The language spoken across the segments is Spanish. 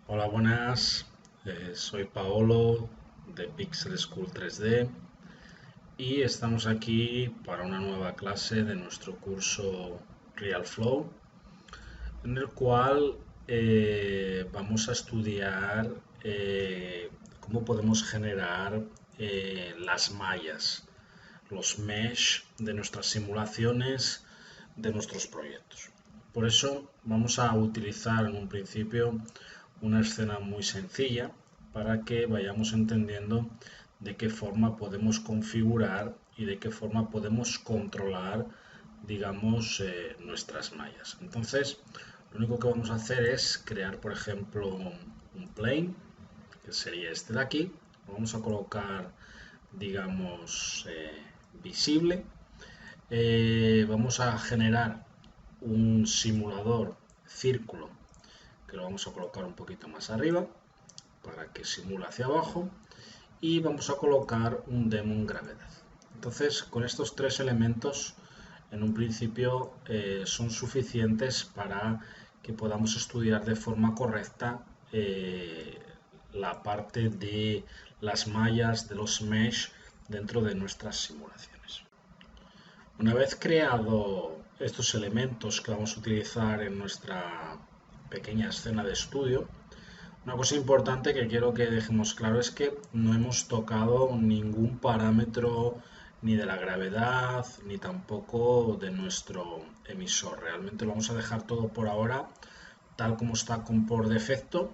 Hola, buenas. Soy Paolo de Pixel School 3D y estamos aquí para una nueva clase de nuestro curso RealFlow, en el cual vamos a estudiar cómo podemos generar las mallas, los mesh de nuestras simulaciones, de nuestros proyectos. Por eso vamos a utilizar en un principio una escena muy sencilla para que vayamos entendiendo de qué forma podemos configurar y de qué forma podemos controlar, digamos, nuestras mallas. Entonces, lo único que vamos a hacer es crear, por ejemplo, un plane, que sería este de aquí. Lo vamos a colocar, digamos, visible. Vamos a generar un simulador círculo que lo vamos a colocar un poquito más arriba para que simule hacia abajo, y vamos a colocar un demon gravedad. Entonces, con estos tres elementos en un principio son suficientes para que podamos estudiar de forma correcta la parte de las mallas, de los mesh dentro de nuestras simulaciones. Una vez creado estos elementos que vamos a utilizar en nuestra pequeña escena de estudio, una cosa importante que quiero que dejemos claro es que no hemos tocado ningún parámetro ni de la gravedad ni tampoco de nuestro emisor. Realmente lo vamos a dejar todo por ahora tal como está por defecto,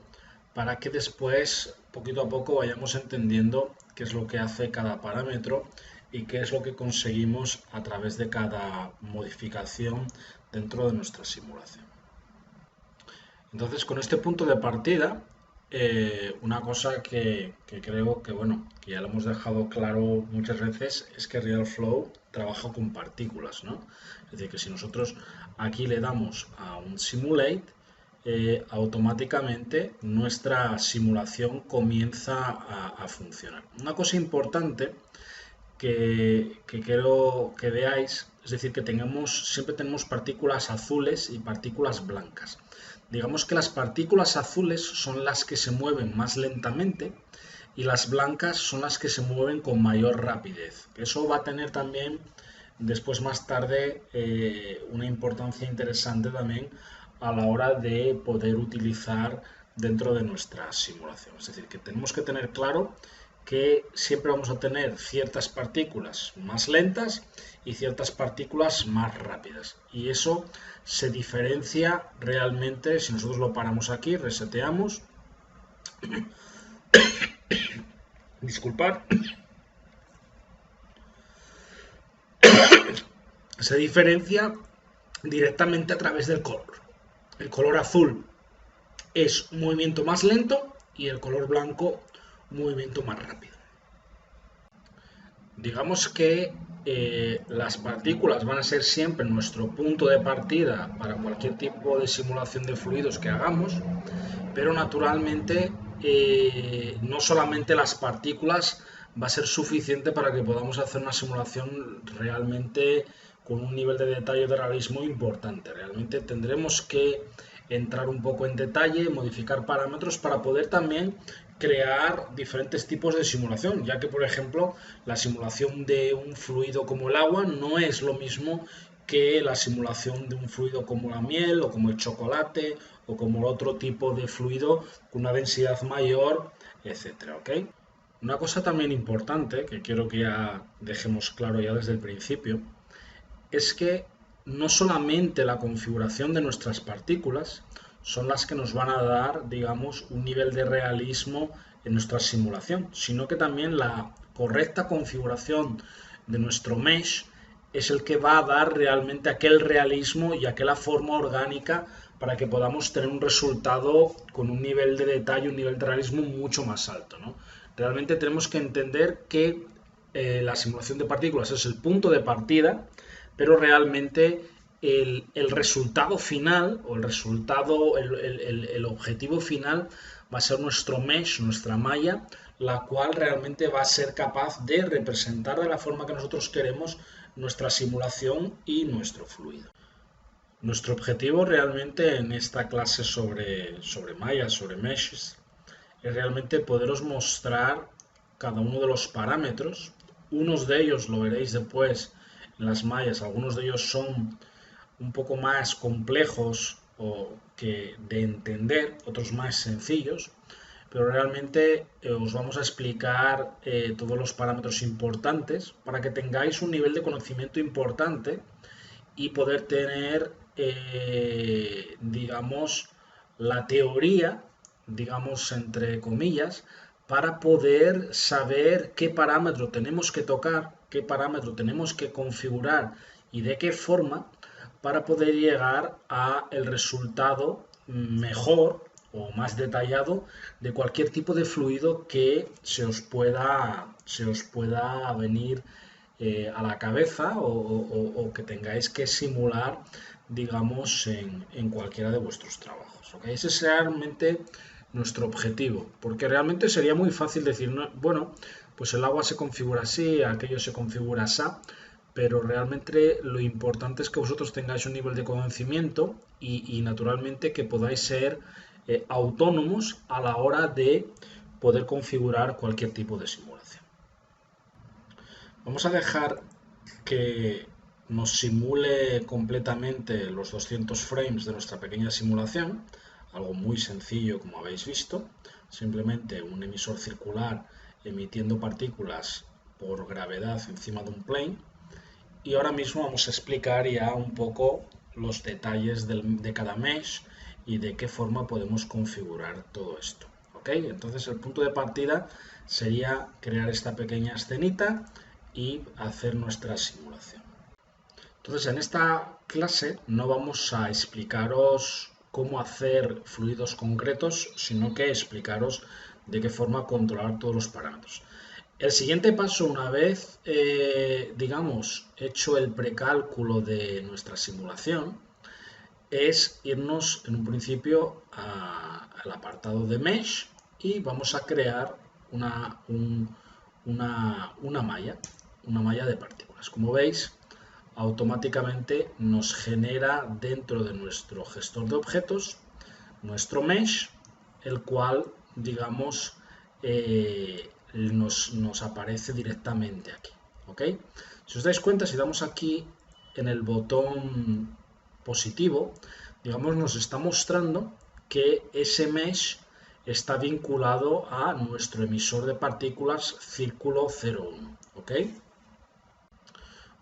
para que después, poquito a poco, vayamos entendiendo qué es lo que hace cada parámetro y qué es lo que conseguimos a través de cada modificación dentro de nuestra simulación. Entonces, con este punto de partida, una cosa que creo que, bueno, que ya lo hemos dejado claro muchas veces, es que RealFlow trabaja con partículas, ¿no? Es decir, que si nosotros aquí le damos a un Simulate, automáticamente nuestra simulación comienza a funcionar. Una cosa importante que quiero que veáis, es decir, que siempre tenemos partículas azules y partículas blancas. Digamos que las partículas azules son las que se mueven más lentamente y las blancas son las que se mueven con mayor rapidez. Eso va a tener también después más tarde una importancia interesante también a la hora de poder utilizar dentro de nuestra simulación. Es decir, que tenemos que tener claro que siempre vamos a tener ciertas partículas más lentas y ciertas partículas más rápidas. Y eso se diferencia realmente si nosotros lo paramos aquí, reseteamos. Disculpad. Se diferencia directamente a través del color. El color azul es un movimiento más lento y el color blanco un movimiento más rápido. Digamos que las partículas van a ser siempre nuestro punto de partida para cualquier tipo de simulación de fluidos que hagamos, pero naturalmente no solamente las partículas va a ser suficiente para que podamos hacer una simulación realmente con un nivel de detalle de realismo importante. Realmente tendremos que entrar un poco en detalle, modificar parámetros para poder también crear diferentes tipos de simulación, ya que por ejemplo la simulación de un fluido como el agua no es lo mismo que la simulación de un fluido como la miel o como el chocolate o como otro tipo de fluido con una densidad mayor, etcétera, ¿ok? Una cosa también importante que quiero que ya dejemos claro ya desde el principio es que no solamente la configuración de nuestras partículas son las que nos van a dar, digamos, un nivel de realismo en nuestra simulación, sino que también la correcta configuración de nuestro mesh es el que va a dar realmente aquel realismo y aquella forma orgánica para que podamos tener un resultado con un nivel de detalle, un nivel de realismo mucho más alto, ¿no? Realmente tenemos que entender que la simulación de partículas es el punto de partida, pero realmente el resultado final o el objetivo final va a ser nuestro mesh, nuestra malla, la cual realmente va a ser capaz de representar de la forma que nosotros queremos nuestra simulación y nuestro fluido. Nuestro objetivo realmente en esta clase sobre mallas, sobre meshes, es realmente poderos mostrar cada uno de los parámetros. Unos de ellos lo veréis después en las mallas, algunos de ellos son un poco más complejos o que de entender, otros más sencillos, pero realmente os vamos a explicar todos los parámetros importantes para que tengáis un nivel de conocimiento importante y poder tener, digamos, la teoría, digamos, entre comillas, para poder saber qué parámetro tenemos que tocar, qué parámetro tenemos que configurar y de qué forma para poder llegar a el resultado mejor o más detallado de cualquier tipo de fluido que se os pueda venir a la cabeza o que tengáis que simular, digamos, en cualquiera de vuestros trabajos. ¿Okay? Ese es realmente nuestro objetivo, porque realmente sería muy fácil decir, no, bueno, pues el agua se configura así, aquello se configura así, pero realmente lo importante es que vosotros tengáis un nivel de conocimiento y naturalmente que podáis ser autónomos a la hora de poder configurar cualquier tipo de simulación. Vamos a dejar que nos simule completamente los 200 frames de nuestra pequeña simulación, algo muy sencillo como habéis visto, simplemente un emisor circular emitiendo partículas por gravedad encima de un plane. Y ahora mismo vamos a explicar ya un poco los detalles de cada mesh y de qué forma podemos configurar todo esto. ¿Ok? Entonces el punto de partida sería crear esta pequeña escenita y hacer nuestra simulación. Entonces en esta clase no vamos a explicaros cómo hacer fluidos concretos, sino que explicaros de qué forma controlar todos los parámetros. El siguiente paso, una vez, digamos, hecho el precálculo de nuestra simulación, es irnos en un principio al apartado de Mesh y vamos a crear una malla de partículas. Como veis, automáticamente nos genera dentro de nuestro gestor de objetos nuestro Mesh, el cual, digamos, nos aparece directamente aquí. ¿Ok? Si os dais cuenta, si damos aquí en el botón positivo, digamos, nos está mostrando que ese mesh está vinculado a nuestro emisor de partículas círculo 01. ¿Ok?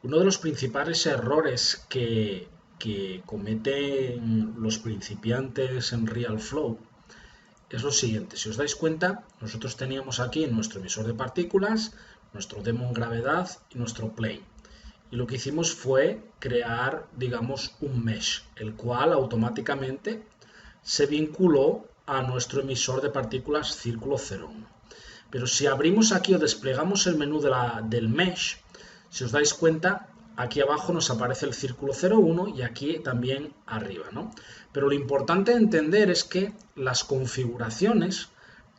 Uno de los principales errores que cometen los principiantes en RealFlow es lo siguiente. Si os dais cuenta, nosotros teníamos aquí nuestro emisor de partículas, nuestro demo en gravedad y nuestro plane. Y lo que hicimos fue crear, digamos, un mesh, el cual automáticamente se vinculó a nuestro emisor de partículas círculo 01. Pero si abrimos aquí o desplegamos el menú del mesh, si os dais cuenta, aquí abajo nos aparece el círculo 01 y aquí también arriba, ¿no? Pero lo importante de entender es que las configuraciones,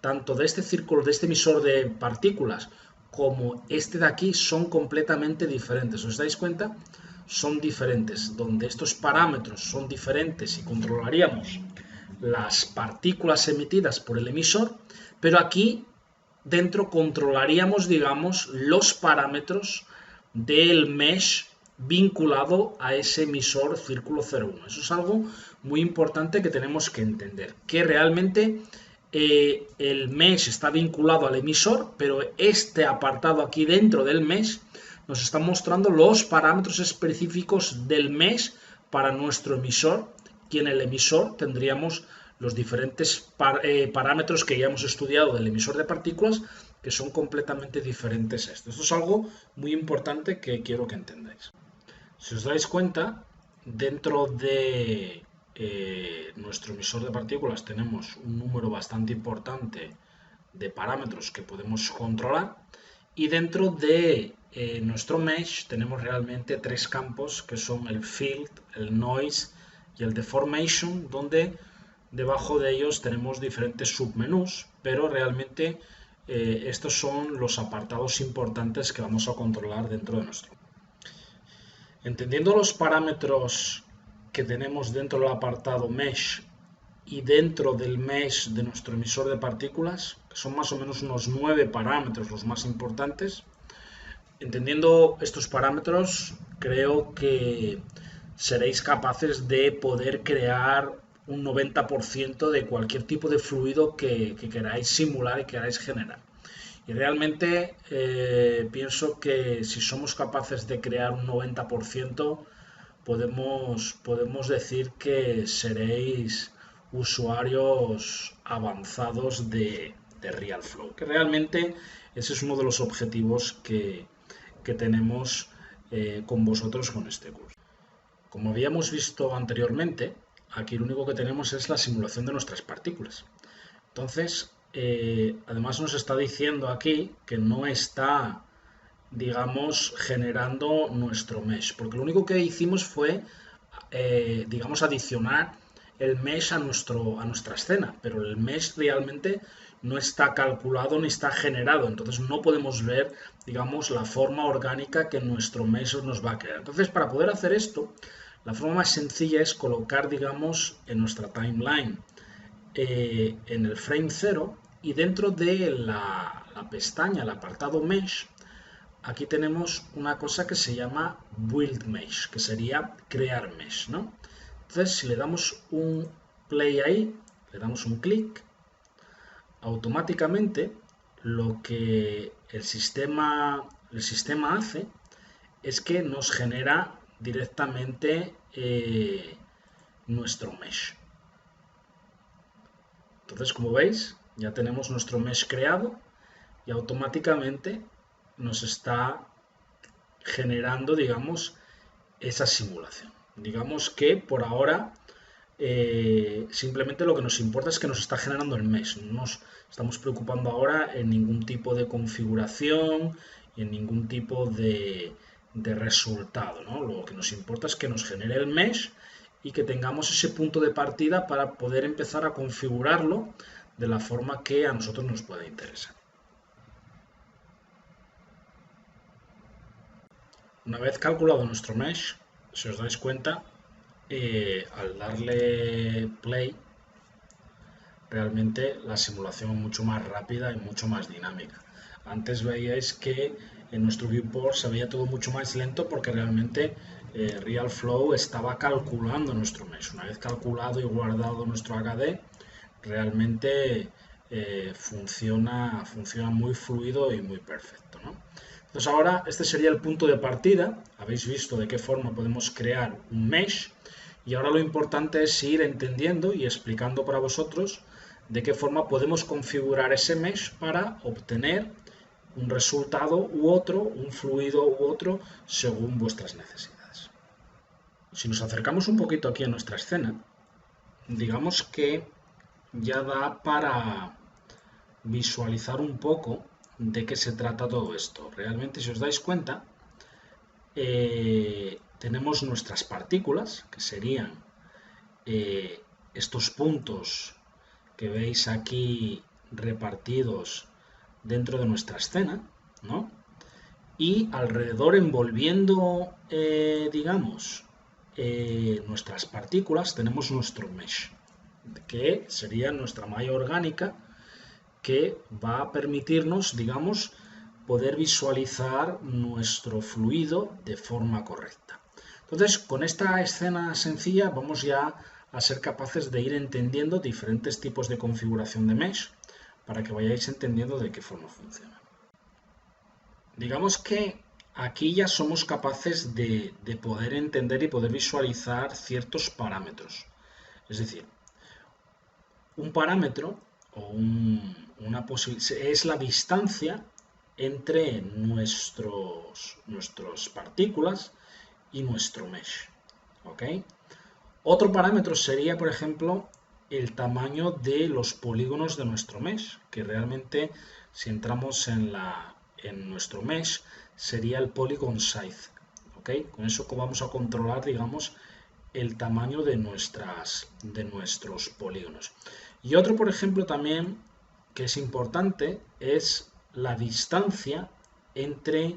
tanto de este círculo, de este emisor de partículas, como este de aquí, son completamente diferentes. ¿Os dais cuenta? Son diferentes, donde estos parámetros son diferentes y controlaríamos las partículas emitidas por el emisor, pero aquí dentro controlaríamos, digamos, los parámetros del mesh vinculado a ese emisor círculo 01. Eso es algo muy importante que tenemos que entender, que realmente el mesh está vinculado al emisor, pero este apartado aquí dentro del mesh nos está mostrando los parámetros específicos del mesh para nuestro emisor, y en el emisor tendríamos los diferentes parámetros que ya hemos estudiado del emisor de partículas, que son completamente diferentes a esto. Esto es algo muy importante que quiero que entendáis. Si os dais cuenta, dentro de nuestro emisor de partículas tenemos un número bastante importante de parámetros que podemos controlar y dentro de nuestro mesh tenemos realmente tres campos que son el field, el noise y el deformation, donde debajo de ellos tenemos diferentes submenús, pero realmente estos son los apartados importantes que vamos a controlar dentro de nuestro. Entendiendo los parámetros que tenemos dentro del apartado Mesh y dentro del mesh de nuestro emisor de partículas, que son más o menos unos 9 parámetros los más importantes. Entendiendo estos parámetros, creo que seréis capaces de poder crear un 90% de cualquier tipo de fluido que queráis simular y queráis generar. Y realmente pienso que si somos capaces de crear un 90%, podemos decir que seréis usuarios avanzados de RealFlow, que realmente ese es uno de los objetivos que tenemos con vosotros con este curso. Como habíamos visto anteriormente, aquí lo único que tenemos es la simulación de nuestras partículas. Entonces, además nos está diciendo aquí que no está, digamos, generando nuestro mesh, porque lo único que hicimos fue, digamos, adicionar el mesh a nuestra escena, pero el mesh realmente no está calculado ni está generado, entonces no podemos ver, digamos, la forma orgánica que nuestro mesh nos va a crear. Entonces, para poder hacer esto, la forma más sencilla es colocar, digamos, en nuestra timeline en el frame 0 y dentro de la pestaña, el apartado mesh, aquí tenemos una cosa que se llama build mesh, que sería crear mesh, ¿no? Entonces, si le damos un play ahí, le damos un clic, automáticamente lo que el sistema hace es que nos genera directamente nuestro mesh. Entonces, como veis, ya tenemos nuestro mesh creado y automáticamente nos está generando, digamos, esa simulación. Digamos que por ahora simplemente lo que nos importa es que nos está generando el mesh. No nos estamos preocupando ahora en ningún tipo de configuración y en ningún tipo de resultado, ¿no? Lo que nos importa es que nos genere el mesh y que tengamos ese punto de partida para poder empezar a configurarlo de la forma que a nosotros nos pueda interesar. Una vez calculado nuestro mesh, si os dais cuenta, al darle play, realmente la simulación es mucho más rápida y mucho más dinámica. Antes veíais que en nuestro viewport se veía todo mucho más lento porque realmente RealFlow estaba calculando nuestro mesh. Una vez calculado y guardado nuestro HD, realmente funciona muy fluido y muy perfecto, ¿no? Entonces ahora este sería el punto de partida. Habéis visto de qué forma podemos crear un mesh y ahora lo importante es ir entendiendo y explicando para vosotros de qué forma podemos configurar ese mesh para obtener un resultado u otro, un fluido u otro, según vuestras necesidades. Si nos acercamos un poquito aquí a nuestra escena, digamos que ya da para visualizar un poco de qué se trata todo esto. Realmente, si os dais cuenta, tenemos nuestras partículas, que serían estos puntos que veis aquí repartidos dentro de nuestra escena, ¿no? Y alrededor, envolviendo, digamos, nuestras partículas, tenemos nuestro mesh, que sería nuestra malla orgánica, que va a permitirnos, digamos, poder visualizar nuestro fluido de forma correcta. Entonces, con esta escena sencilla vamos ya a ser capaces de ir entendiendo diferentes tipos de configuración de mesh para que vayáis entendiendo de qué forma funciona. Digamos que aquí ya somos capaces de poder entender y poder visualizar ciertos parámetros. Es decir, un parámetro o una es la distancia entre nuestras partículas y nuestro mesh. ¿Ok? Otro parámetro sería, por ejemplo, el tamaño de los polígonos de nuestro mesh, que realmente, si entramos en nuestro mesh, sería el polygon size. ¿Ok? Con eso vamos a controlar, digamos, el tamaño de nuestros polígonos. Y otro, por ejemplo, también que es importante es la distancia entre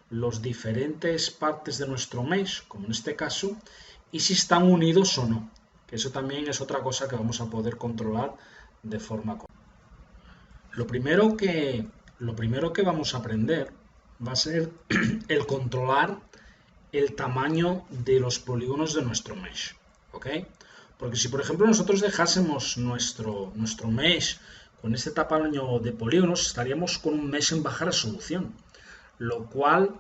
las diferentes partes de nuestro mesh, como en este caso, y si están unidos o no, que eso también es otra cosa que vamos a poder controlar de forma correcta. Lo primero que vamos a aprender va a ser el controlar el tamaño de los polígonos de nuestro mesh, ¿ok? Porque si por ejemplo nosotros dejásemos nuestro mesh con este tamaño de polígonos, estaríamos con un mesh en baja resolución, lo cual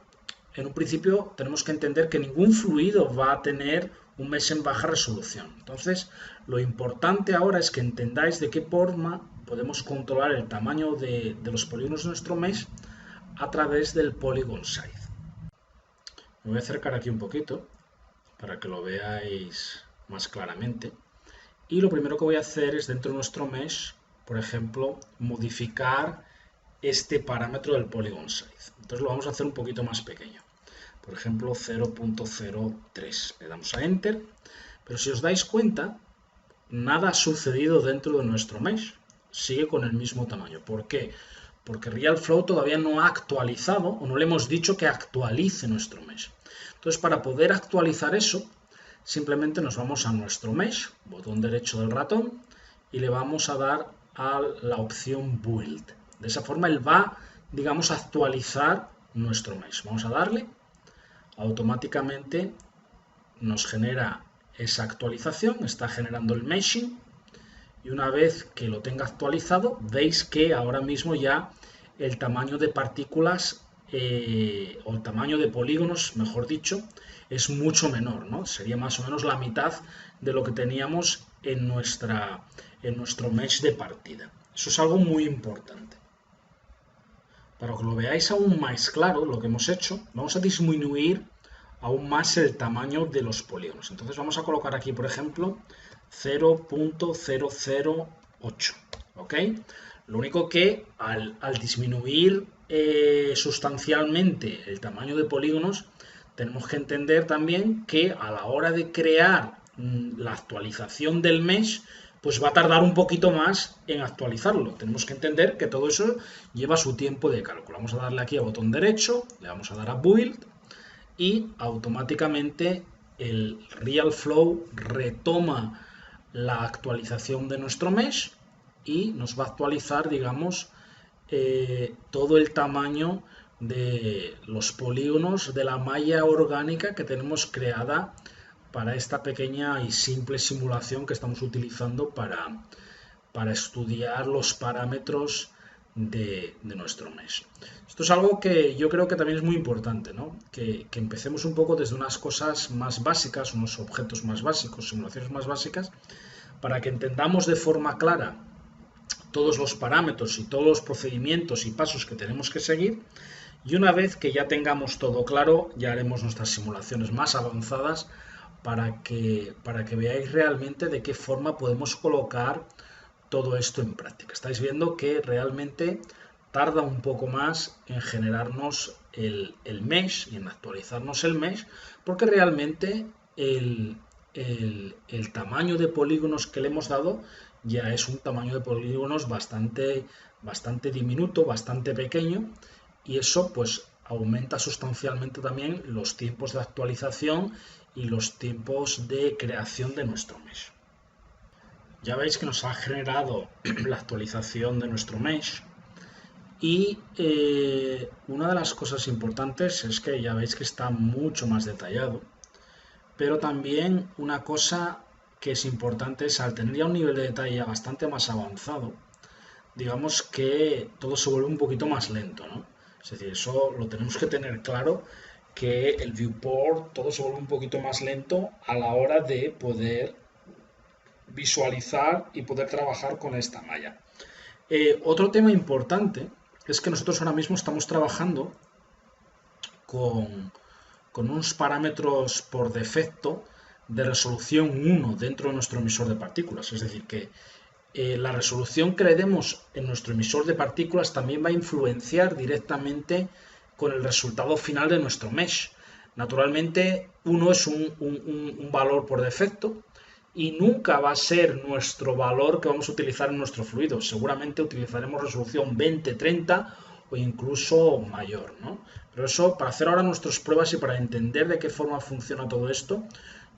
en un principio tenemos que entender que ningún fluido va a tener un mesh en baja resolución. Entonces, lo importante ahora es que entendáis de qué forma podemos controlar el tamaño de los polígonos de nuestro mesh a través del Polygon Size. Me voy a acercar aquí un poquito para que lo veáis más claramente. Y lo primero que voy a hacer es dentro de nuestro mesh, por ejemplo, modificar este parámetro del Polygon Size. Entonces lo vamos a hacer un poquito más pequeño. Por ejemplo, 0.03. Le damos a Enter. Pero si os dais cuenta, nada ha sucedido dentro de nuestro mesh. Sigue con el mismo tamaño. ¿Por qué? Porque RealFlow todavía no ha actualizado o no le hemos dicho que actualice nuestro mesh. Entonces, para poder actualizar eso, simplemente nos vamos a nuestro mesh, botón derecho del ratón, y le vamos a dar a la opción Build. De esa forma él va, digamos, a actualizar nuestro mesh. Vamos a darle, automáticamente nos genera esa actualización, está generando el meshing, y una vez que lo tenga actualizado, veis que ahora mismo ya el tamaño de partículas o el tamaño de polígonos, mejor dicho, es mucho menor, ¿no? Sería más o menos la mitad de lo que teníamos en nuestro mesh de partida. Eso es algo muy importante. Para que lo veáis aún más claro, lo que hemos hecho, vamos a disminuir aún más el tamaño de los polígonos. Entonces vamos a colocar aquí, por ejemplo, 0.008, ¿ok? Lo único que al disminuir sustancialmente el tamaño de polígonos, tenemos que entender también que a la hora de crear la actualización del mesh, pues va a tardar un poquito más en actualizarlo. Tenemos que entender que todo eso lleva su tiempo de cálculo. Vamos a darle aquí a botón derecho, le vamos a dar a Build y automáticamente el RealFlow retoma la actualización de nuestro mesh y nos va a actualizar, digamos, todo el tamaño de los polígonos de la malla orgánica que tenemos creada para esta pequeña y simple simulación que estamos utilizando para estudiar los parámetros de nuestro mesh. Esto es algo que yo creo que también es muy importante, ¿no? Que empecemos un poco desde unas cosas más básicas, unos objetos más básicos, simulaciones más básicas, para que entendamos de forma clara todos los parámetros y todos los procedimientos y pasos que tenemos que seguir, y una vez que ya tengamos todo claro, ya haremos nuestras simulaciones más avanzadas para que veáis realmente de qué forma podemos colocar todo esto en práctica. Estáis viendo que realmente tarda un poco más en generarnos el mesh y en actualizarnos el mesh, porque realmente el tamaño de polígonos que le hemos dado ya es un tamaño de polígonos bastante diminuto, bastante pequeño, y eso pues aumenta sustancialmente también los tiempos de actualización y los tiempos de creación de nuestro mesh. Ya veis que nos ha generado la actualización de nuestro mesh y una de las cosas importantes es que ya veis que está mucho más detallado, pero también una cosa que es importante es al tener ya un nivel de detalle bastante más avanzado, digamos que todo se vuelve un poquito más lento, ¿no? Es decir, eso lo tenemos que tener claro, que el viewport todo se vuelve un poquito más lento a la hora de poder visualizar y poder trabajar con esta malla. Otro tema importante es que nosotros ahora mismo estamos trabajando con unos parámetros por defecto de resolución 1 dentro de nuestro emisor de partículas. Es decir, que la resolución que le demos en nuestro emisor de partículas también va a influenciar directamente con el resultado final de nuestro mesh. Naturalmente, 1 es un valor por defecto y nunca va a ser nuestro valor que vamos a utilizar en nuestro fluido. Seguramente utilizaremos resolución 20, 30 o incluso mayor, ¿no? Pero eso, para hacer ahora nuestras pruebas y para entender de qué forma funciona todo esto,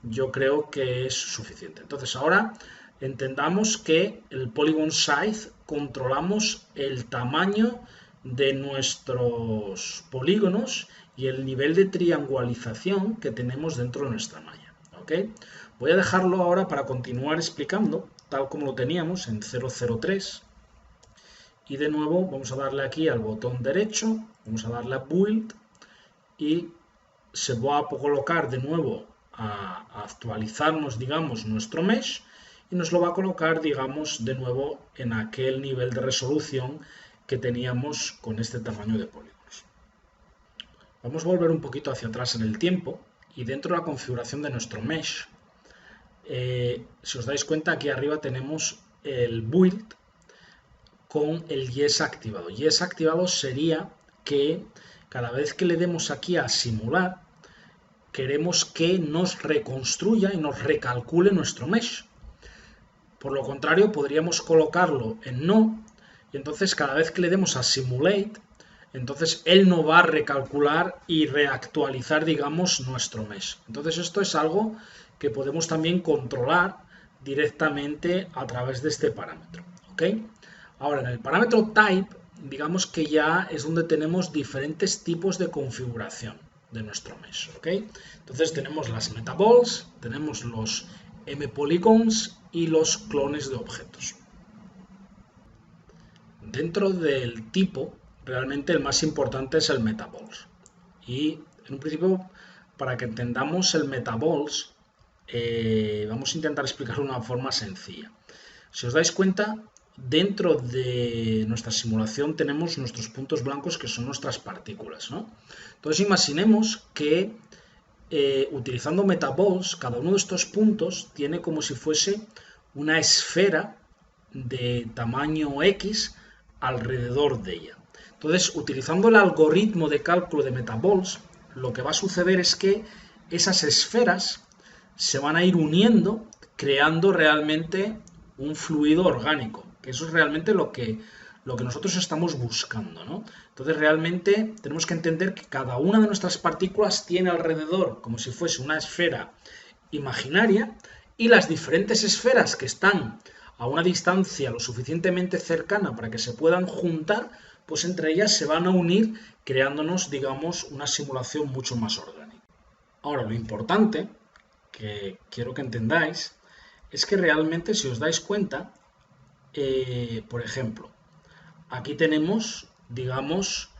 yo creo que es suficiente. Entonces ahora entendamos que el polygon size controlamos el tamaño de nuestros polígonos y el nivel de triangularización que tenemos dentro de nuestra malla. ¿Ok? Voy a dejarlo ahora para continuar explicando, tal como lo teníamos en 003. Y de nuevo vamos a darle aquí al botón derecho, vamos a darle a Build y se va a colocar de nuevo a actualizarnos, digamos, nuestro mesh y nos lo va a colocar, digamos, de nuevo en aquel nivel de resolución que teníamos con este tamaño de polígonos. Vamos a volver un poquito hacia atrás en el tiempo y dentro de la configuración de nuestro mesh, si os dais cuenta, aquí arriba tenemos el build con el yes activado. Yes activado sería que cada vez que le demos aquí a simular, queremos que nos reconstruya y nos recalcule nuestro mesh. Por lo contrario, podríamos colocarlo en no, y entonces cada vez que le demos a simulate, entonces él no va a recalcular y reactualizar, digamos, nuestro mesh. Entonces esto es algo que podemos también controlar directamente a través de este parámetro. ¿Ok? Ahora, en el parámetro type, digamos que ya es donde tenemos diferentes tipos de configuración de nuestro mesh. ¿Ok? Entonces tenemos las metaballs, tenemos los mpolygons y los clones de objetos. Dentro del tipo, realmente el más importante es el metaballs. Y en un principio, para que entendamos el metaballs, vamos a intentar explicarlo de una forma sencilla. Si os dais cuenta, dentro de nuestra simulación tenemos nuestros puntos blancos que son nuestras partículas, ¿no? Entonces imaginemos que utilizando metaballs, cada uno de estos puntos tiene como si fuese una esfera de tamaño X alrededor de ella. Entonces, utilizando el algoritmo de cálculo de metaballs, lo que va a suceder es que esas esferas se van a ir uniendo, creando realmente un fluido orgánico, que eso es realmente lo que nosotros estamos buscando, ¿no? Entonces realmente tenemos que entender que cada una de nuestras partículas tiene alrededor como si fuese una esfera imaginaria y las diferentes esferas que están a una distancia lo suficientemente cercana para que se puedan juntar, pues entre ellas se van a unir creándonos, digamos, una simulación mucho más orgánica. Ahora, lo importante que quiero que entendáis es que realmente, si os dais cuenta, por ejemplo, aquí tenemos, digamos,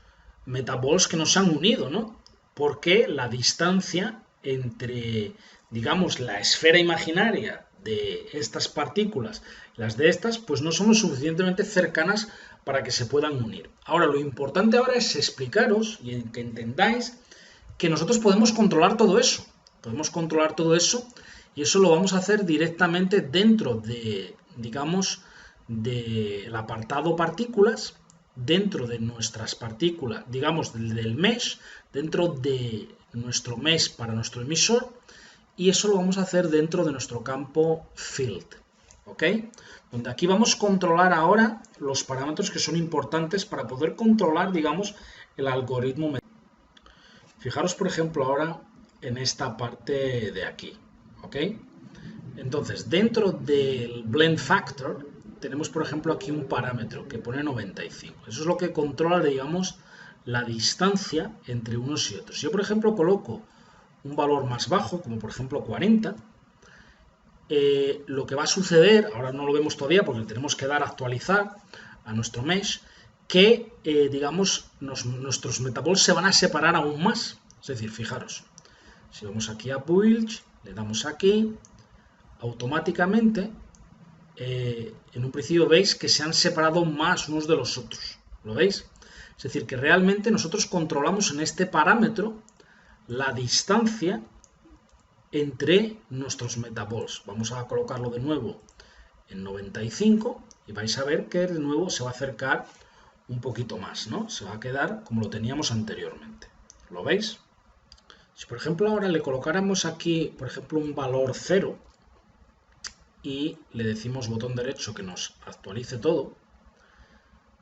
metaballs que nos han unido, ¿no? Porque la distancia entre, digamos, la esfera imaginaria de estas partículas y las de estas, pues no son lo suficientemente cercanas para que se puedan unir. Ahora, lo importante ahora es explicaros y que entendáis que nosotros podemos controlar todo eso. Podemos controlar todo eso y eso lo vamos a hacer directamente dentro de, digamos, del apartado partículas, dentro de nuestras partículas, digamos, del mesh, dentro de nuestro mesh para nuestro emisor, y eso lo vamos a hacer dentro de nuestro campo field, ¿ok? Donde aquí vamos a controlar ahora los parámetros que son importantes para poder controlar, digamos, el algoritmo. Fijaros, por ejemplo, ahora en esta parte de aquí, ¿ok? Entonces, dentro del blend factor, tenemos, por ejemplo, aquí un parámetro que pone 95. Eso es lo que controla, digamos, la distancia entre unos y otros. Si yo, por ejemplo, coloco un valor más bajo, como por ejemplo 40, lo que va a suceder, ahora no lo vemos todavía porque tenemos que dar a actualizar a nuestro mesh, que, digamos, nuestros metaballs se van a separar aún más. Es decir, fijaros, si vamos aquí a Build, le damos aquí, automáticamente, en un principio veis que se han separado más unos de los otros. ¿Lo veis? Es decir, que realmente nosotros controlamos en este parámetro la distancia entre nuestros metaballs. Vamos a colocarlo de nuevo en 95 y vais a ver que de nuevo se va a acercar un poquito más, ¿no? Se va a quedar como lo teníamos anteriormente. ¿Lo veis? Si por ejemplo ahora le colocáramos aquí, por ejemplo, un valor 0 y le decimos botón derecho que nos actualice todo,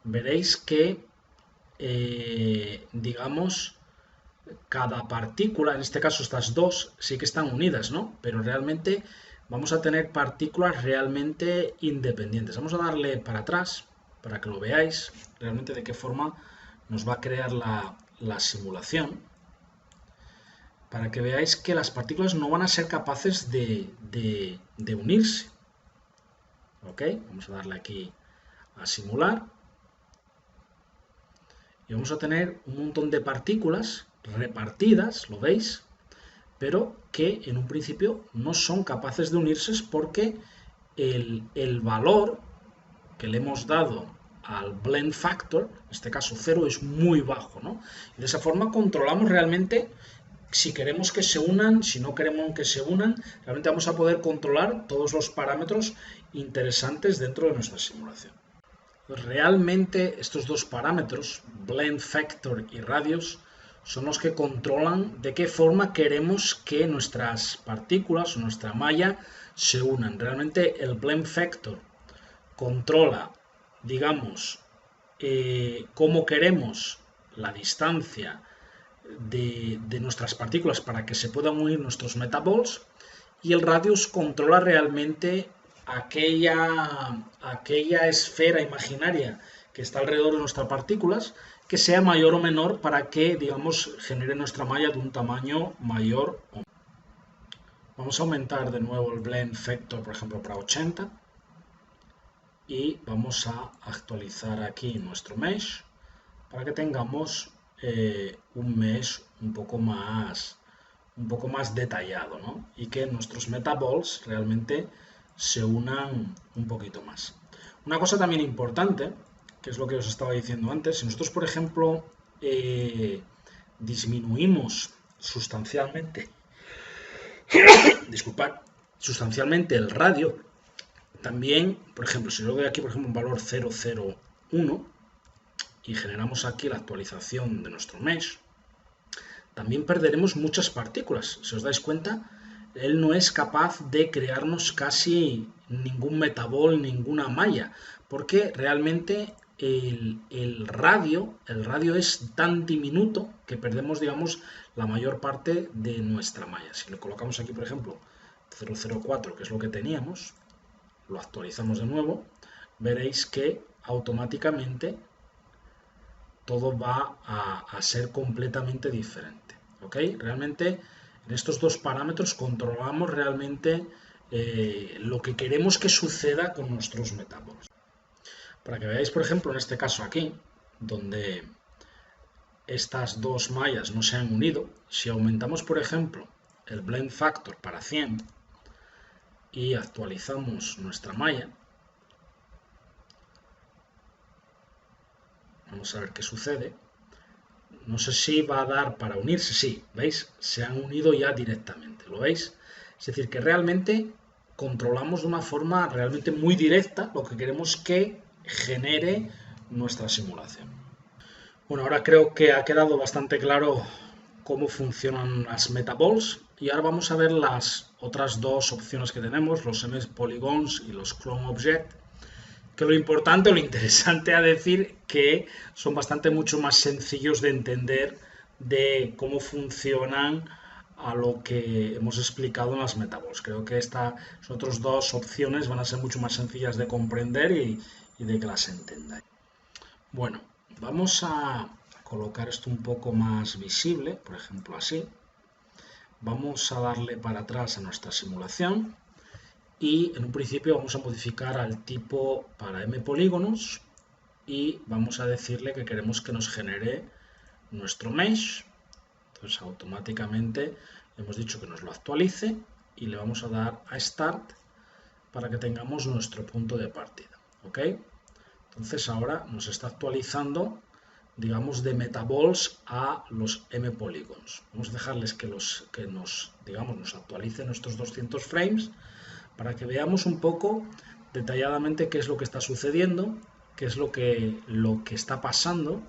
veréis que, digamos, cada partícula, en este caso estas dos, sí que están unidas, ¿no? Pero realmente vamos a tener partículas realmente independientes. Vamos a darle para atrás para que lo veáis realmente de qué forma nos va a crear la simulación. Para que veáis que las partículas no van a ser capaces de unirse. ¿Ok? Vamos a darle aquí a simular. Y vamos a tener un montón de partículas repartidas, ¿lo veis? Pero que en un principio no son capaces de unirse porque el valor que le hemos dado al blend factor, en este caso 0, es muy bajo, ¿no? Y de esa forma controlamos realmente si queremos que se unan, si no queremos que se unan, realmente vamos a poder controlar todos los parámetros interesantes dentro de nuestra simulación. Realmente estos dos parámetros, blend factor y radius, son los que controlan de qué forma queremos que nuestras partículas o nuestra malla se unan. Realmente el blend factor controla, digamos, cómo queremos la distancia de nuestras partículas para que se puedan unir nuestros metaballs, y el radius controla realmente aquella esfera imaginaria que está alrededor de nuestras partículas, que sea mayor o menor para que, digamos, genere nuestra malla de un tamaño mayor o menor. Vamos a aumentar de nuevo el blend factor, por ejemplo, para 80, y vamos a actualizar aquí nuestro mesh para que tengamos un mesh un poco más detallado, ¿no? Y que nuestros metaballs realmente se unan un poquito más. Una cosa también importante, que es lo que os estaba diciendo antes, si nosotros, por ejemplo, disminuimos sustancialmente, disculpad, sustancialmente el radio, también, por ejemplo, si yo doy aquí, por ejemplo, un valor 001 y generamos aquí la actualización de nuestro mesh, también perderemos muchas partículas. Si os dais cuenta, él no es capaz de crearnos casi ningún metabol, ninguna malla, porque realmente el radio es tan diminuto que perdemos, digamos, la mayor parte de nuestra malla. Si le colocamos aquí, por ejemplo, 004, que es lo que teníamos, lo actualizamos de nuevo, veréis que automáticamente todo va a ser completamente diferente. ¿Ok? Realmente en estos dos parámetros controlamos realmente lo que queremos que suceda con nuestros metabols. Para que veáis, por ejemplo, en este caso aquí, donde estas dos mallas no se han unido, si aumentamos, por ejemplo, el blend factor para 100 y actualizamos nuestra malla, vamos a ver qué sucede. No sé si va a dar para unirse, sí, ¿veis? Se han unido ya directamente, ¿lo veis? Es decir, que realmente controlamos de una forma realmente muy directa lo que queremos que genere nuestra simulación. Bueno, ahora creo que ha quedado bastante claro cómo funcionan las metaballs, y ahora vamos a ver las otras dos opciones que tenemos, los M-polygons y los clone object, que lo importante o lo interesante a decir que son bastante mucho más sencillos de entender de cómo funcionan a lo que hemos explicado en las metaballs. Creo que estas otras dos opciones van a ser mucho más sencillas de comprender y de que las entendáis. Bueno, vamos a colocar esto un poco más visible, por ejemplo así. Vamos a darle para atrás a nuestra simulación y en un principio vamos a modificar al tipo para M-polígonos y vamos a decirle que queremos que nos genere nuestro mesh. Entonces automáticamente hemos dicho que nos lo actualice y le vamos a dar a Start para que tengamos nuestro punto de partida. ¿Ok? Entonces ahora nos está actualizando, digamos, de metaballs a los M-polígonos. Vamos a dejarles que nos actualicen nuestros 200 frames para que veamos un poco detalladamente qué es lo que está sucediendo, qué es lo que está pasando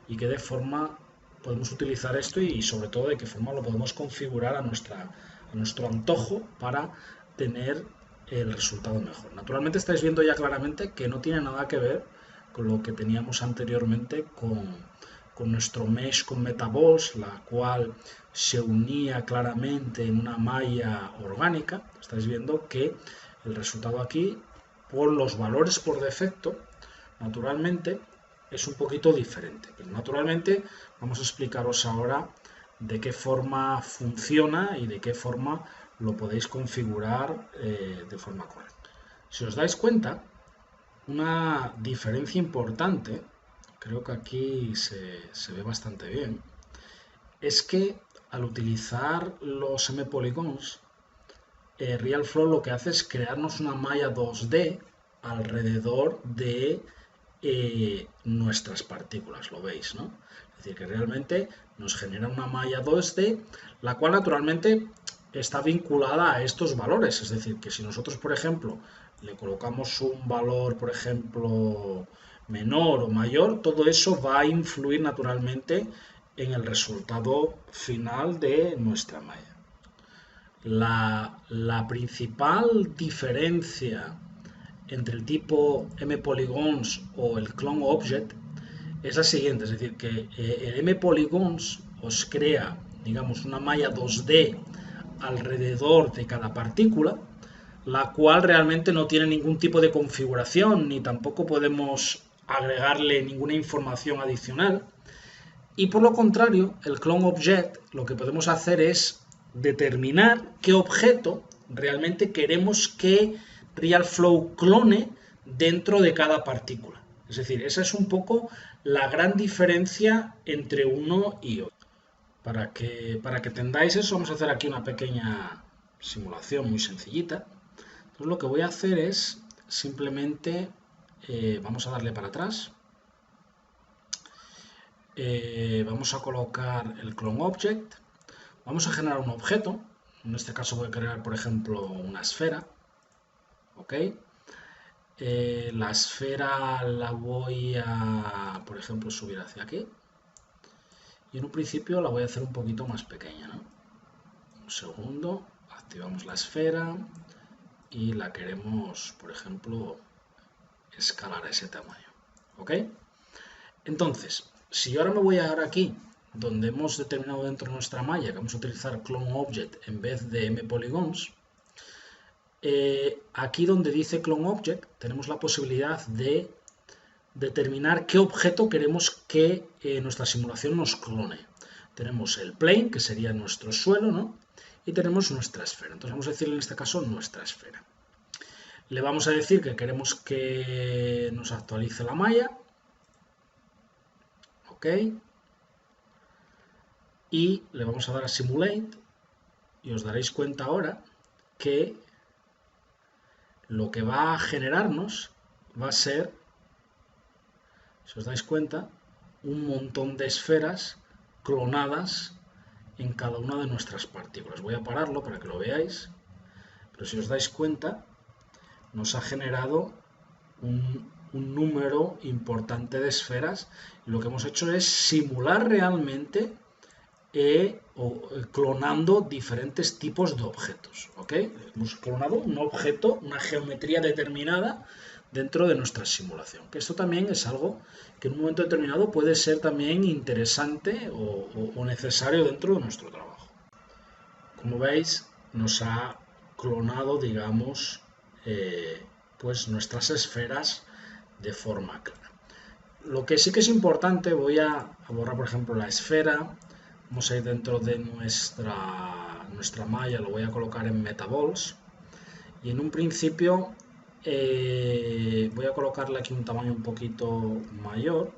y qué de forma podemos utilizar esto y sobre todo de qué forma lo podemos configurar a nuestro antojo para tener el resultado mejor. Naturalmente estáis viendo ya claramente que no tiene nada que ver con lo que teníamos anteriormente con nuestro mesh con MetaBalls, la cual se unía claramente en una malla orgánica. Estáis viendo que el resultado aquí, por los valores por defecto, naturalmente es un poquito diferente. Pero naturalmente vamos a explicaros ahora de qué forma funciona y de qué forma lo podéis configurar de forma correcta. Si os dais cuenta, una diferencia importante, creo que aquí se ve bastante bien, es que al utilizar los M-polygons, RealFlow lo que hace es crearnos una malla 2D alrededor de nuestras partículas, lo veis, ¿no? Es decir, que realmente nos genera una malla 2D, la cual naturalmente está vinculada a estos valores. Es decir, que si nosotros, por ejemplo, le colocamos un valor, por ejemplo, menor o mayor, todo eso va a influir naturalmente en el resultado final de nuestra malla. La principal diferencia entre el tipo M-polygons o el clone object es la siguiente, es decir, que el M-polygons os crea, digamos, una malla 2D alrededor de cada partícula, la cual realmente no tiene ningún tipo de configuración, ni tampoco podemos agregarle ninguna información adicional. Y por lo contrario, el clone object lo que podemos hacer es determinar qué objeto realmente queremos que RealFlow clone dentro de cada partícula. Es decir, esa es un poco la gran diferencia entre uno y otro. Para que entendáis eso, vamos a hacer aquí una pequeña simulación muy sencillita. Entonces lo que voy a hacer es simplemente, vamos a darle para atrás. Vamos a colocar el clone object. Vamos a generar un objeto. En este caso voy a crear, por ejemplo, una esfera. ¿Ok? La esfera la voy a, por ejemplo, subir hacia aquí. Y en un principio la voy a hacer un poquito más pequeña, ¿no? Un segundo. Activamos la esfera. Y la queremos, por ejemplo, escalar a ese tamaño. ¿Ok? Entonces, si yo ahora me voy a ahora aquí, donde hemos determinado dentro de nuestra malla que vamos a utilizar clone object en vez de M-polygons, aquí donde dice clone object tenemos la posibilidad de determinar qué objeto queremos que nuestra simulación nos clone. Tenemos el plane, que sería nuestro suelo, ¿no? Y tenemos nuestra esfera. Entonces vamos a decirle en este caso nuestra esfera. Le vamos a decir que queremos que nos actualice la malla. ¿Ok? Y le vamos a dar a Simulate y os daréis cuenta ahora que lo que va a generarnos va a ser, si os dais cuenta, un montón de esferas clonadas en cada una de nuestras partículas. Voy a pararlo para que lo veáis, pero si os dais cuenta, nos ha generado un número importante de esferas y lo que hemos hecho es simular realmente clonando diferentes tipos de objetos. ¿Ok? Hemos clonado un objeto, una geometría determinada dentro de nuestra simulación. Que esto también es algo que en un momento determinado puede ser también interesante o necesario dentro de nuestro trabajo. Como veis, nos ha clonado, digamos, pues nuestras esferas de forma clara. Lo que sí que es importante, voy a borrar, por ejemplo, la esfera. Vamos a ir dentro de nuestra malla, lo voy a colocar en MetaBalls. Y en un principio voy a colocarle aquí un tamaño un poquito mayor.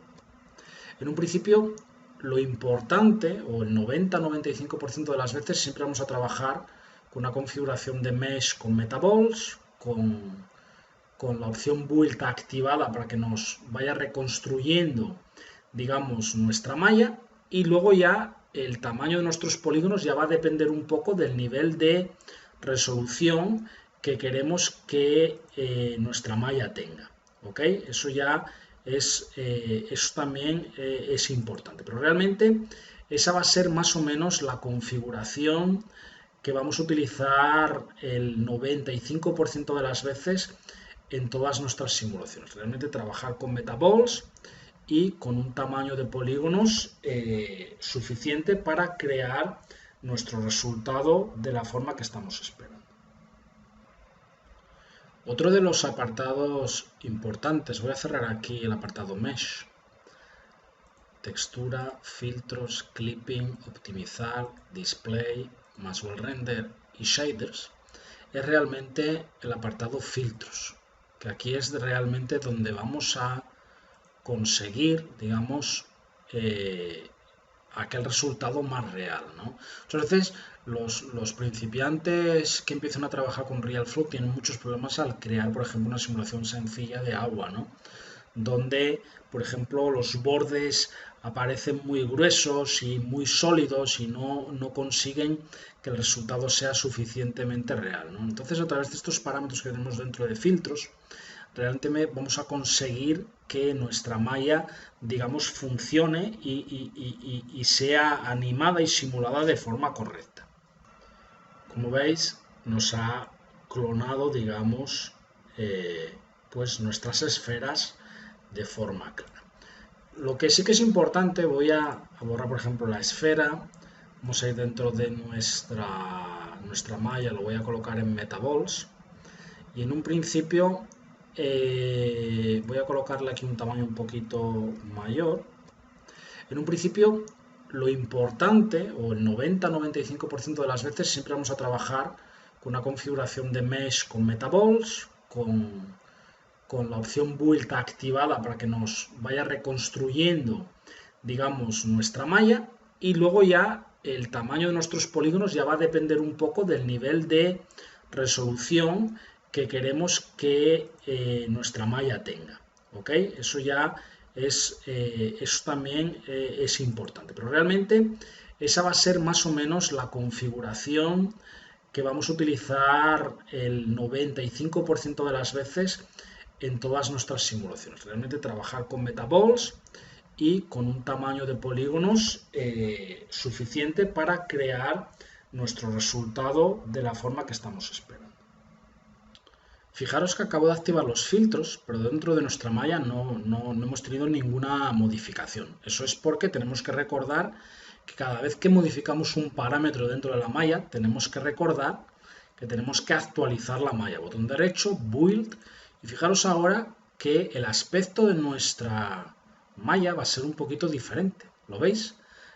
En un principio, lo importante, o el 90-95% de las veces, siempre vamos a trabajar con una configuración de mesh con MetaBalls, con la opción Build activada para que nos vaya reconstruyendo, digamos, nuestra malla, y luego ya el tamaño de nuestros polígonos ya va a depender un poco del nivel de resolución que queremos que nuestra malla tenga. ¿Ok? Eso ya es, eso también es importante. Pero realmente esa va a ser más o menos la configuración que vamos a utilizar el 95% de las veces en todas nuestras simulaciones. Realmente trabajar con MetaBalls y con un tamaño de polígonos suficiente para crear nuestro resultado de la forma que estamos esperando. Otro de los apartados importantes, voy a cerrar aquí el apartado Mesh, textura, filtros, clipping, optimizar, display, Maxwell Render y shaders, es realmente el apartado filtros, que aquí es realmente donde vamos a conseguir, digamos, aquel resultado más real, ¿no? Muchas veces los principiantes que empiezan a trabajar con RealFlow tienen muchos problemas al crear, por ejemplo, una simulación sencilla de agua, ¿no? Donde, por ejemplo, los bordes aparecen muy gruesos y muy sólidos y no consiguen que el resultado sea suficientemente real, ¿no? Entonces, a través de estos parámetros que tenemos dentro de filtros, realmente vamos a conseguir que nuestra malla, digamos, funcione y sea animada y simulada de forma correcta. Como veis, nos ha clonado, digamos, pues nuestras esferas de forma clara. Lo que sí que es importante, voy a borrar, por ejemplo, la esfera. Vamos a ir dentro de nuestra malla, lo voy a colocar en Metaballs. Y en un principio voy a colocarle aquí un tamaño un poquito mayor. En un principio, lo importante, o el 90-95% de las veces, siempre vamos a trabajar con una configuración de mesh con Metaballs, con la opción Build activada para que nos vaya reconstruyendo, digamos, nuestra malla, y luego ya el tamaño de nuestros polígonos ya va a depender un poco del nivel de resolución que queremos que nuestra malla tenga, ¿ok? Eso ya eso también es importante, pero realmente esa va a ser más o menos la configuración que vamos a utilizar el 95% de las veces en todas nuestras simulaciones. Realmente trabajar con Metaballs y con un tamaño de polígonos suficiente para crear nuestro resultado de la forma que estamos esperando. Fijaros que acabo de activar los filtros, pero dentro de nuestra malla no hemos tenido ninguna modificación. Eso es porque tenemos que recordar que cada vez que modificamos un parámetro dentro de la malla, tenemos que recordar que tenemos que actualizar la malla. Botón derecho, Build, y fijaros ahora que el aspecto de nuestra malla va a ser un poquito diferente. ¿Lo veis?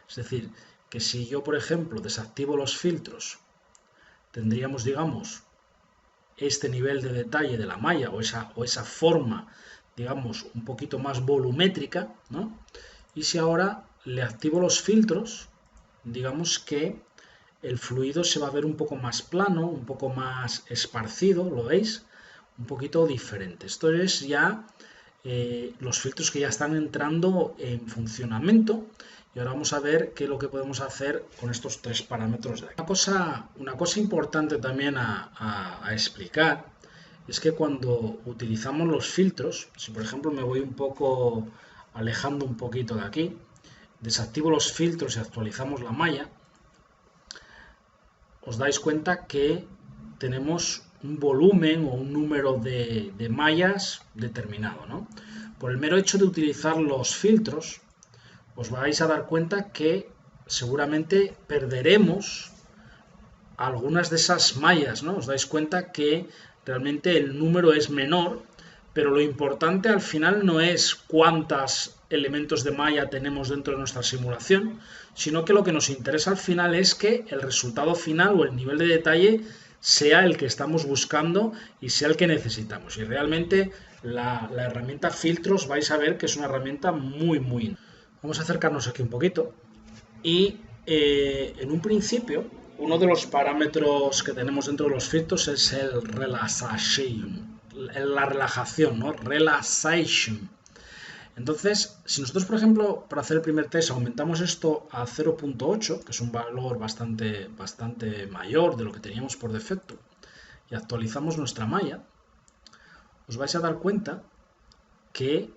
Es decir, que si yo, por ejemplo, desactivo los filtros, tendríamos, digamos, este nivel de detalle de la malla o esa forma, digamos, un poquito más volumétrica, ¿no? Y si ahora le activo los filtros, digamos que el fluido se va a ver un poco más plano, un poco más esparcido, ¿lo veis? Un poquito diferente. Esto es ya los filtros que ya están entrando en funcionamiento. Y ahora vamos a ver qué es lo que podemos hacer con estos tres parámetros de aquí. Una cosa importante también a explicar es que cuando utilizamos los filtros, si por ejemplo me voy un poco alejando un poquito de aquí, desactivo los filtros y actualizamos la malla, os dais cuenta que tenemos un volumen o un número de mallas determinado, ¿no? Por el mero hecho de utilizar los filtros, os vais a dar cuenta que seguramente perderemos algunas de esas mallas, ¿no? Os dais cuenta que realmente el número es menor, pero lo importante al final no es cuántos elementos de malla tenemos dentro de nuestra simulación, sino que lo que nos interesa al final es que el resultado final o el nivel de detalle sea el que estamos buscando y sea el que necesitamos. Y realmente la herramienta filtros vais a ver que es una herramienta muy. Vamos a acercarnos aquí un poquito y en un principio uno de los parámetros que tenemos dentro de los filtros es el relaxation, la relajación, ¿no? Relaxation. Entonces, si nosotros, por ejemplo, para hacer el primer test aumentamos esto a 0.8, que es un valor bastante mayor de lo que teníamos por defecto, y actualizamos nuestra malla, os vais a dar cuenta que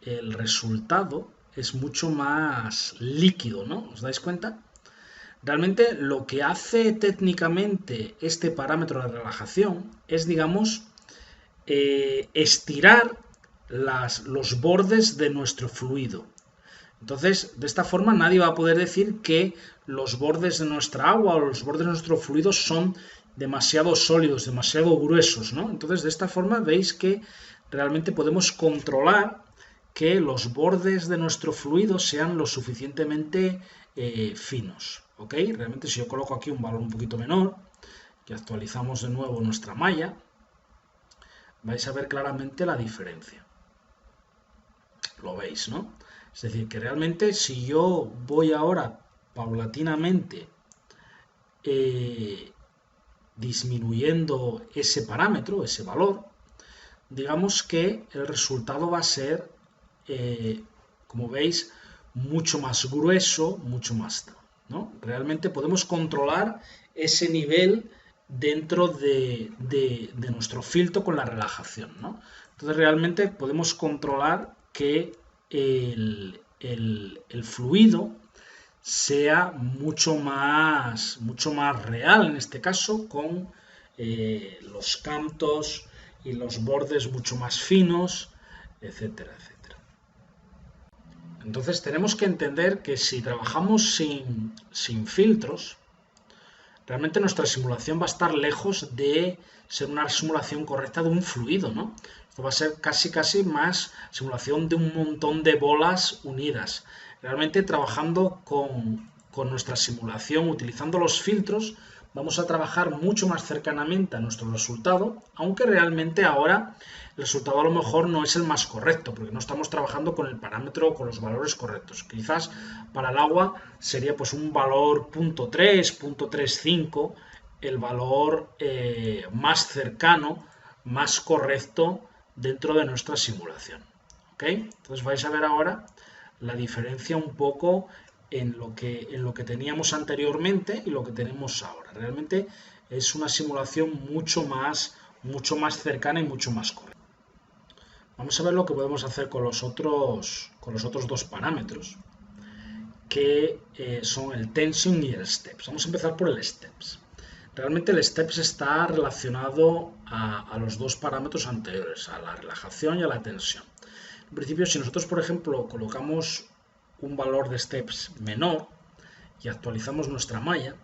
el resultado es mucho más líquido, ¿no? ¿Os dais cuenta? Realmente lo que hace técnicamente este parámetro de relajación es, digamos, estirar los bordes de nuestro fluido. Entonces, de esta forma nadie va a poder decir que los bordes de nuestra agua o los bordes de nuestro fluido son demasiado sólidos, demasiado gruesos, ¿no? Entonces, de esta forma veis que realmente podemos controlar que los bordes de nuestro fluido sean lo suficientemente finos, ¿ok? Realmente si yo coloco aquí un valor un poquito menor y actualizamos de nuevo nuestra malla, vais a ver claramente la diferencia. Lo veis, ¿no? Es decir, que realmente si yo voy ahora paulatinamente disminuyendo ese parámetro, ese valor, digamos que el resultado va a ser, como veis, mucho más grueso, mucho más, ¿no? Realmente podemos controlar ese nivel dentro de nuestro filtro con la relajación, ¿no? Entonces realmente podemos controlar que el fluido sea mucho más real en este caso, con los cantos y los bordes mucho más finos, etcétera, etcétera. Entonces tenemos que entender que si trabajamos sin filtros, realmente nuestra simulación va a estar lejos de ser una simulación correcta de un fluido, ¿no? Esto va a ser casi más simulación de un montón de bolas unidas. Realmente trabajando con nuestra simulación, utilizando los filtros, vamos a trabajar mucho más cercanamente a nuestro resultado, aunque realmente ahora el resultado a lo mejor no es el más correcto, porque no estamos trabajando con el parámetro o con los valores correctos. Quizás para el agua sería pues un valor 0.3, 0.35, el valor más cercano, más correcto dentro de nuestra simulación. ¿Ok? Entonces vais a ver ahora la diferencia un poco en lo que teníamos anteriormente y lo que tenemos ahora. Realmente es una simulación mucho más cercana y mucho más correcta. Vamos a ver lo que podemos hacer con los otros dos parámetros, que son el tension y el steps. Vamos a empezar por el steps. Realmente el steps está relacionado a los dos parámetros anteriores, a la relajación y a la tensión. En principio, si nosotros, por ejemplo, colocamos un valor de steps menor y actualizamos nuestra malla,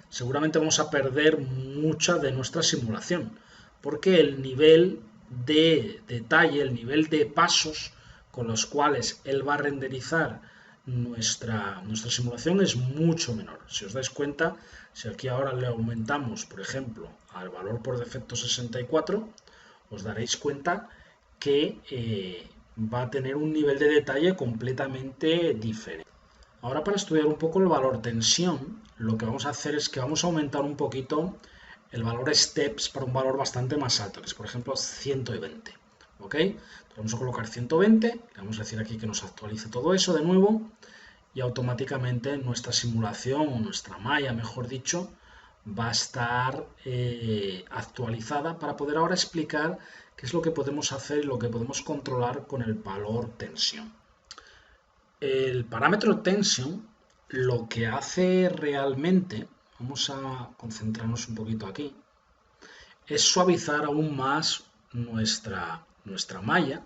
seguramente vamos a perder mucha de nuestra simulación, porque el nivel de detalle, el nivel de pasos con los cuales él va a renderizar nuestra simulación es mucho menor. Si os dais cuenta, si aquí ahora le aumentamos, por ejemplo, al valor por defecto 64, os daréis cuenta que va a tener un nivel de detalle completamente diferente. Ahora, para estudiar un poco el valor tensión, lo que vamos a hacer es que vamos a aumentar un poquito el valor steps para un valor bastante más alto, que es por ejemplo 120. ¿Ok? Entonces vamos a colocar 120, le vamos a decir aquí que nos actualice todo eso de nuevo y automáticamente nuestra simulación o nuestra malla, mejor dicho, va a estar actualizada para poder ahora explicar qué es lo que podemos hacer y lo que podemos controlar con el valor tensión. El parámetro tension lo que hace realmente, vamos a concentrarnos un poquito aquí, es suavizar aún más nuestra malla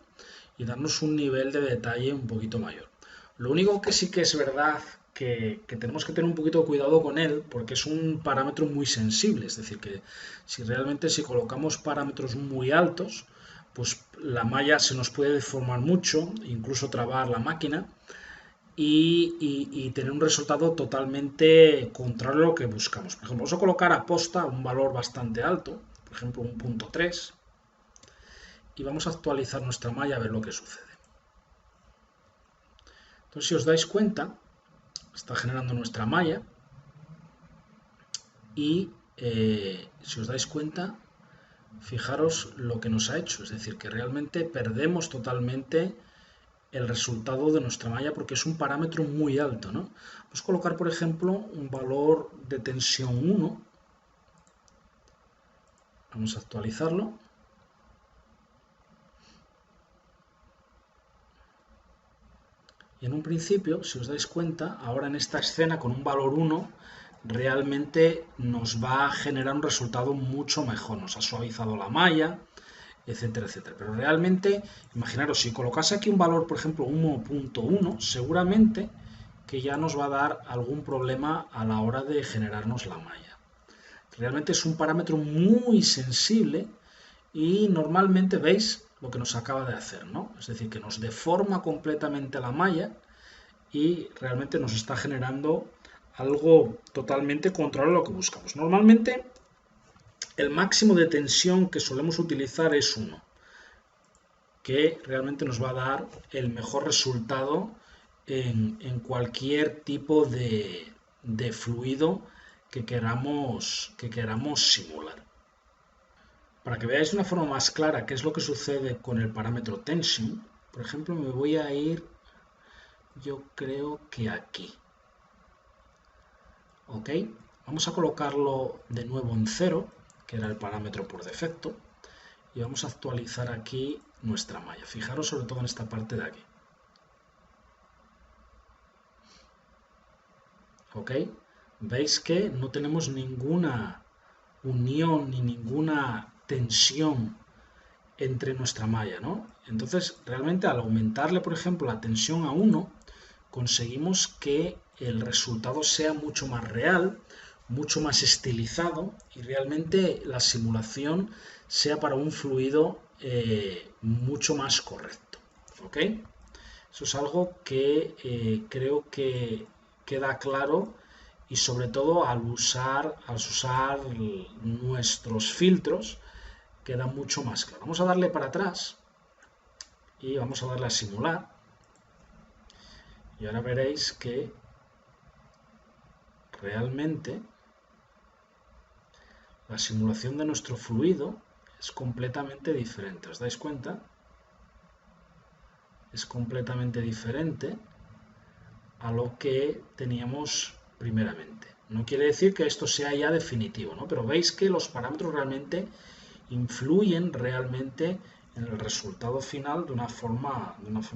y darnos un nivel de detalle un poquito mayor. Lo único que sí que es verdad que tenemos que tener un poquito de cuidado con él, porque es un parámetro muy sensible, es decir, que si colocamos parámetros muy altos, pues la malla se nos puede deformar mucho, incluso trabar la máquina y tener un resultado totalmente contrario a lo que buscamos. Por ejemplo, vamos a colocar a posta un valor bastante alto, por ejemplo un 0.3, y vamos a actualizar nuestra malla a ver lo que sucede. Entonces, si os dais cuenta, está generando nuestra malla y si os dais cuenta, fijaros lo que nos ha hecho, es decir, que realmente perdemos totalmente el resultado de nuestra malla porque es un parámetro muy alto, ¿no? Vamos a colocar, por ejemplo, un valor de tensión 1. Vamos a actualizarlo. Y en un principio, si os dais cuenta, ahora en esta escena con un valor 1, realmente nos va a generar un resultado mucho mejor. Nos ha suavizado la malla, etcétera, etcétera. Pero realmente, imaginaros, si colocase aquí un valor, por ejemplo, 1.1, seguramente que ya nos va a dar algún problema a la hora de generarnos la malla. Realmente es un parámetro muy sensible y normalmente veis lo que nos acaba de hacer, ¿no? Es decir, que nos deforma completamente la malla y realmente nos está generando algo totalmente contrario a lo que buscamos. Normalmente el máximo de tensión que solemos utilizar es 1, que realmente nos va a dar el mejor resultado en cualquier tipo de fluido que queramos simular. Para que veáis de una forma más clara qué es lo que sucede con el parámetro tension, por ejemplo, me voy a ir, yo creo que aquí. ¿Ok? Vamos a colocarlo de nuevo en 0, que era el parámetro por defecto, y vamos a actualizar aquí nuestra malla. Fijaros sobre todo en esta parte de aquí. ¿Ok? Veis que no tenemos ninguna unión ni ninguna tensión entre nuestra malla, ¿no? Entonces, realmente al aumentarle, por ejemplo, la tensión a 1, conseguimos que el resultado sea mucho más real, mucho más estilizado y realmente la simulación sea para un fluido mucho más correcto. ¿Ok? Eso es algo que creo que queda claro y sobre todo al usar nuestros filtros queda mucho más claro. Vamos a darle para atrás y vamos a darle a simular. Y ahora veréis que realmente la simulación de nuestro fluido es completamente diferente. ¿Os dais cuenta? Es completamente diferente a lo que teníamos primeramente. No quiere decir que esto sea ya definitivo, ¿no? Pero veis que los parámetros realmente influyen realmente en el resultado final de una forma